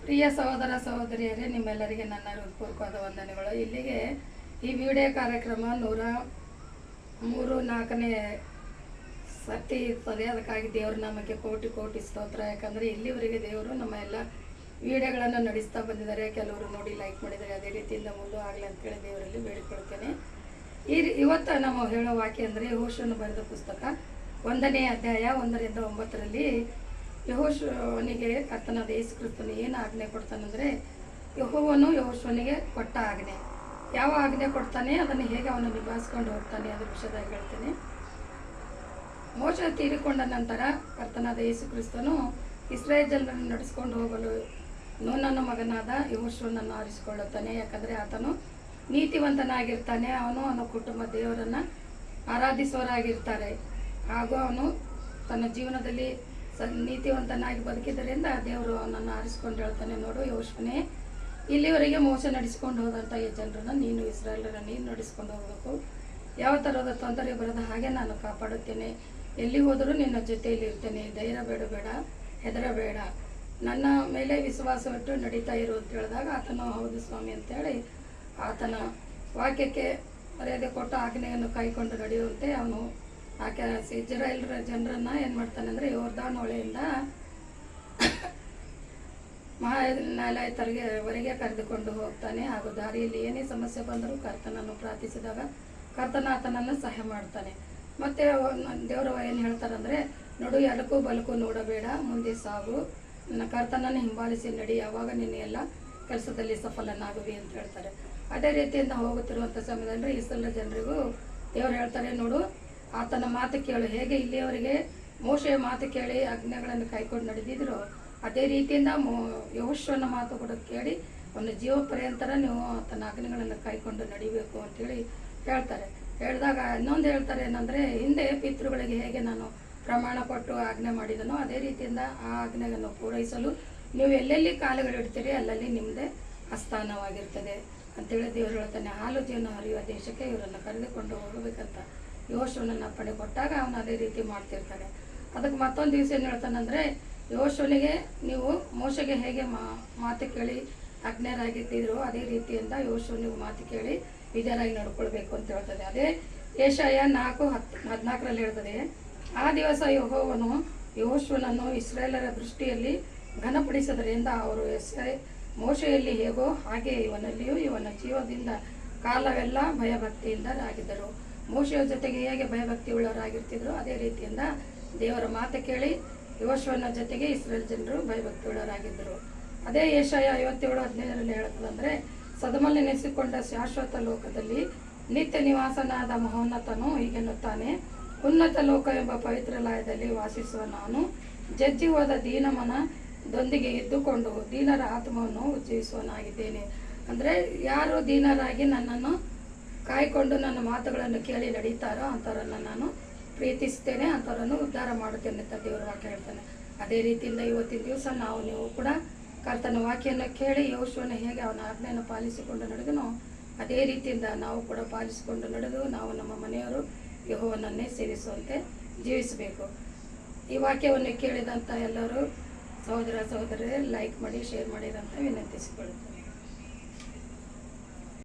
ಪ್ರಿಯ ಸಹೋದರ ಸಹೋದರಿಯರೇ, ನಿಮ್ಮೆಲ್ಲರಿಗೆ ನನ್ನ ಹೃತ್ಪೂರ್ವಕವಾದ ವಂದನೆಗಳು. ಇಲ್ಲಿಗೆ ಈ ವಿಡಿಯೋ ಕಾರ್ಯಕ್ರಮ 103-4ನೇ ಸರ್ತಿ ಇರ್ತದೆ. ಅದಕ್ಕಾಗಿ ದೇವರು ನಮಗೆ ಕೋಟಿ ಕೋಟಿ ಸ್ತೋತ್ರ. ಯಾಕಂದರೆ ಇಲ್ಲಿವರೆಗೆ ದೇವರು ನಮ್ಮ ಎಲ್ಲ ವಿಡಿಯೋಗಳನ್ನು ನಡೆಸ್ತಾ ಬಂದಿದ್ದಾರೆ. ಕೆಲವರು ನೋಡಿ ಲೈಕ್ ಮಾಡಿದ್ದಾರೆ. ಅದೇ ರೀತಿಯಿಂದ ಮುಂದೆ ಆಗಲಿ ಅಂತೇಳಿ ದೇವರಲ್ಲಿ ಬೇಡಿಕೊಳ್ತೇನೆ. ಇವತ್ತು ನಾವು ಹೇಳೋ ವಾಕ್ಯ ಅಂದರೆ ಯೆಹೋಶುವನು ಬರೆದ ಪುಸ್ತಕ 1ನೇ ಅಧ್ಯಾಯ 1-9ರಲ್ಲಿ ಯೆಹೋಶುವನಿಗೆ ಕರ್ತನಾದ ಯೇಸು ಕ್ರಿಸ್ತನು ಏನು ಆಜ್ಞೆ ಕೊಡ್ತಾನಂದರೆ, ಯೆಹೋವನು ಯೆಹೋಶುವನಿಗೆ ಕೊಟ್ಟ ಆಜ್ಞೆ, ಯಾವ ಆಜ್ಞೆ ಕೊಡ್ತಾನೆ, ಅದನ್ನು ಹೇಗೆ ಅವನು ನಿಭಾಯಿಸ್ಕೊಂಡು ಹೋಗ್ತಾನೆ ಅದರ ವಿಷಯದಾಗ ಹೇಳ್ತೇನೆ. ಮೋಶ ತೀರಿಕೊಂಡ ನಂತರ ಕರ್ತನಾದ ಯೇಸು ಕ್ರಿಸ್ತನು ಇಸ್ರಾಯೇಲ್ ಜನರನ್ನು ನಡೆಸ್ಕೊಂಡು ಹೋಗಲು ನೂನನ ಮಗನಾದ ಯೆಹೋಶುವನನ್ನು ಆರಿಸಿಕೊಳ್ಳುತ್ತಾನೆ. ಯಾಕಂದರೆ ಆತನು ನೀತಿವಂತನಾಗಿರ್ತಾನೆ. ಅವನ ಕುಟುಂಬ ದೇವರನ್ನು ಆರಾಧಿಸುವವರಾಗಿರ್ತಾರೆ. ಹಾಗೂ ಅವನು ತನ್ನ ಜೀವನದಲ್ಲಿ ನೀತಿವಂತನಾಗಿ ಬದುಕಿದ್ದರಿಂದ ದೇವರು ಅವನನ್ನು ಆರಿಸಿಕೊಂಡು ಹೇಳ್ತಾನೆ, ನೋಡು ಯೆಹೋಶುವನೇ, ಇಲ್ಲಿವರೆಗೆ ಮೋಸ ನಡೆಸಿಕೊಂಡು ಹೋದಂಥ ಈ ಜನರನ್ನು ನೀನು ಇಸ್ರಾಯೇಲರನ್ನು ನೀನು ನಡೆಸ್ಕೊಂಡು ಹೋಗಬೇಕು. ಯಾವ ಥರದ ತೊಂದರೆ ಬರದ ಹಾಗೆ ನಾನು ಕಾಪಾಡುತ್ತೇನೆ. ಎಲ್ಲಿ ಹೋದರೂ ನಿನ್ನ ಜೊತೆಯಲ್ಲಿ ಇರ್ತೇನೆ. ಧೈರ್ಯ ಬೇಡ, ಹೆದರಬೇಡ, ನನ್ನ ಮೇಲೆ ವಿಶ್ವಾಸವಿಟ್ಟು ನಡೀತಾ ಇರು ಅಂತ ಹೇಳಿದಾಗ ಆತನು ಹೌದು ಸ್ವಾಮಿ ಅಂತೇಳಿ ಆತನ ವಾಕ್ಯಕ್ಕೆ ಮರ್ಯಾದೆ ಕೊಟ್ಟು ಆಜ್ಞೆಯನ್ನು ಕೈಕೊಂಡು ನಡೆಯುವಂತೆ ಅವನು ಇಸ್ರಾಯೇಲರ ಜನರನ್ನು ಏನು ಮಾಡ್ತಾನೆ ಅಂದರೆ ಯೋರ್ದಾನ್ ಹೊಳೆಯಿಂದ ಮಹಾನ್ಯಾಯಾಲಯವರೆಗೆ ಕರೆದುಕೊಂಡು ಹೋಗ್ತಾನೆ. ಹಾಗೂ ದಾರಿಯಲ್ಲಿ ಏನೇ ಸಮಸ್ಯೆ ಬಂದರೂ ಕರ್ತನನ್ನು ಪ್ರಾರ್ಥಿಸಿದಾಗ ಕರ್ತನ ಆತನನ್ನು ಸಹಾಯ ಮಾಡ್ತಾನೆ. ಮತ್ತು ದೇವರು ಏನು ಹೇಳ್ತಾರಂದರೆ, ನೋಡು ಎಡಕ್ಕೂ ಬಲಕ್ಕೂ ನೋಡಬೇಡ, ಮುಂದೆ ಸಾಗು, ನನ್ನ ಕರ್ತನನ್ನು ಹಿಂಬಾಲಿಸಿ ನಡಿ, ಯಾವಾಗ ನಿನ್ನ ಎಲ್ಲ ಕೆಲಸದಲ್ಲಿ ಸಫಲನಾಗುವಿ ಅಂತ ಹೇಳ್ತಾರೆ. ಅದೇ ರೀತಿಯಿಂದ ಹೋಗುತ್ತಿರುವಂಥ ಸಮಯದಲ್ಲಿ ಇಸ್ರಾಯೇಲ್ ಜನರಿಗೂ ದೇವರು ಹೇಳ್ತಾರೆ, ನೋಡು ಆತನ ಮಾತು ಕೇಳು. ಹೇಗೆ ಇಲ್ಲಿಯವರೆಗೆ ಮೋಶೆಯ ಮಾತು ಕೇಳಿ ಆಜ್ಞೆಗಳನ್ನು ಕೈಕೊಂಡು ನಡೆದಿದ್ರು, ಅದೇ ರೀತಿಯಿಂದ ಯೆಹೋಶುವನ ಮಾತು ಕೂಡ ಕೇಳಿ ಒಂದು ಜೀವ ಪರ್ಯಂತರ ನೀವು ಆತನ ಆಜ್ಞೆಗಳನ್ನು ಕೈಕೊಂಡು ನಡಿಬೇಕು ಅಂತೇಳಿ ಹೇಳ್ತಾರೆ. ಹೇಳಿದಾಗ ಇನ್ನೊಂದು ಹೇಳ್ತಾರೆ ಏನಂದರೆ, ಹಿಂದೆ ಪಿತೃಗಳಿಗೆ ಹೇಗೆ ನಾನು ಪ್ರಮಾಣ ಕೊಟ್ಟು ಆಜ್ಞೆ ಮಾಡಿದನೋ ಅದೇ ರೀತಿಯಿಂದ ಆ ಆಜ್ಞೆಯನ್ನು ಪೂರೈಸಲು ನೀವು ಎಲ್ಲೆಲ್ಲಿ ಕಾಲುಗಳಿಡ್ತೀರಿ ಅಲ್ಲಲ್ಲಿ ನಿಮ್ಮದೇ ಆಸ್ಥಾನವಾಗಿರ್ತದೆ ಅಂತೇಳಿ ದೇವರು ಹೇಳ್ತಾನೆ. ಹಾಲು ಜೀವನ ಹರಿಯುವ ದೇಶಕ್ಕೆ ಇವರನ್ನು ಕರೆದುಕೊಂಡು ಹೋಗಬೇಕಂತ ಯೆಹೋಶುವನನ್ನು ಅಪ್ಪಣೆ ಕೊಟ್ಟಾಗ ಅವನು ಅದೇ ರೀತಿ ಮಾಡ್ತಿರ್ತಾನೆ. ಅದಕ್ಕೆ ಮತ್ತೊಂದು ದಿವಸ ಏನು ಹೇಳ್ತಾನಂದರೆ, ಯೆಹೋಶುವನಿಗೆ ನೀವು ಮೋಶೆಗೆ ಹೇಗೆ ಮಾತು ಕೇಳಿ ಅಜ್ಞರಾಗಿದ್ದಿದ್ರು ಅದೇ ರೀತಿಯಿಂದ ಯೆಹೋಶುವನಿಗೂ ಮಾತು ಕೇಳಿ ವಿಧೇಯರಾಗಿ ನಡ್ಕೊಳ್ಬೇಕು ಅಂತ ಹೇಳ್ತದೆ. ಅದೇ ಯೆಶಾಯ 4:14ರಲ್ಲಿ ಹೇಳ್ತದೆ, ಆ ದಿವಸ ಯೆಹೋವನು ಯೆಹೋಶುವನನ್ನು ಇಸ್ರಾಯೇಲರ ದೃಷ್ಟಿಯಲ್ಲಿ ಘನಪಡಿಸದರಿಂದ ಅವರು ಮೋಶೆಯಲ್ಲಿ ಹೇಗೋ ಹಾಗೆ ಇವನಲ್ಲಿಯೂ ಇವನ ಜೀವದಿಂದ ಕಾಲವೆಲ್ಲ ಭಯಭಕ್ತಿಯಿಂದರಾಗಿದ್ದರು. ಮೋಶೆಯ ಜೊತೆಗೆ ಹೇಗೆ ಭಯಭಕ್ತಿ ಉಳ್ಳವರಾಗಿರ್ತಿದ್ರು ಅದೇ ರೀತಿಯಿಂದ ದೇವರ ಮಾತು ಕೇಳಿ ಯೆಹೋಶುವನ ಜೊತೆಗೆ ಇಸ್ರಾಯೇಲ್ ಜನರು ಭಯಭಕ್ತಿ ಉಳ್ಳವರಾಗಿದ್ದರು. ಅದೇ ಯೆಶಾಯ 57:15ರಲ್ಲಿ ಹೇಳ್ತದಂದರೆ, ಸದಮಲ್ಲಿ ನೆನೆಸಿಕೊಂಡ ಶಾಶ್ವತ ಲೋಕದಲ್ಲಿ ನಿತ್ಯ ನಿವಾಸನಾದ ಮಹೋನ್ನತನು ಹೀಗೆನ್ನುತ್ತಾನೆ, ಉನ್ನತ ಲೋಕ ಎಂಬ ಪವಿತ್ರಾಲಯದಲ್ಲಿ ವಾಸಿಸುವ ನಾನು ಜಜ್ಜಿ ಹೋದ ದೀನಮನದೊಂದಿಗೆ ಇದ್ದುಕೊಂಡು ದೀನರ ಆತ್ಮವನ್ನು ಉಜ್ಜೀವಿಸುವನಾಗಿದ್ದೇನೆ. ಅಂದರೆ ಯಾರು ದೀನರಾಗಿ ನನ್ನನ್ನು ಕಾಯ್ಕೊಂಡು ನನ್ನ ಮಾತುಗಳನ್ನು ಕೇಳಿ ನಡೀತಾರೋ ಅಂಥವರನ್ನು ನಾನು ಪ್ರೀತಿಸ್ತೇನೆ, ಅಂಥವರನ್ನು ಉದ್ಧಾರ ಮಾಡುತ್ತೇನೆ ಅಂತ ದೇವರ ವಾಕ್ಯ ಹೇಳ್ತಾನೆ. ಅದೇ ರೀತಿಯಿಂದ ಇವತ್ತಿನ ದಿವಸ ನೀವು ಕೂಡ ಕರ್ತನ ವಾಕ್ಯವನ್ನು ಕೇಳಿ ಯೆಹೋಶುವನ ಹೇಗೆ ಅವನ ಆಜ್ಞೆಯನ್ನು ಪಾಲಿಸಿಕೊಂಡು ನಡೆದನೋ ಅದೇ ರೀತಿಯಿಂದ ನಾವು ಕೂಡ ಪಾಲಿಸಿಕೊಂಡು ನಡೆದು ನಾವು ನಮ್ಮ ಮನೆಯವರು ಯೆಹೋವನನ್ನೇ ಸೇವಿಸುವಂತೆ ಜೀವಿಸಬೇಕು. ಈ ವಾಕ್ಯವನ್ನು ಕೇಳಿದಂಥ ಎಲ್ಲರೂ ಸಹೋದರ ಸಹೋದರರೇ ಲೈಕ್ ಮಾಡಿ, ಶೇರ್ ಮಾಡಿರಂತ ವಿನಂತಿಸಿಕೊಳ್ಳುತ್ತೇನೆ.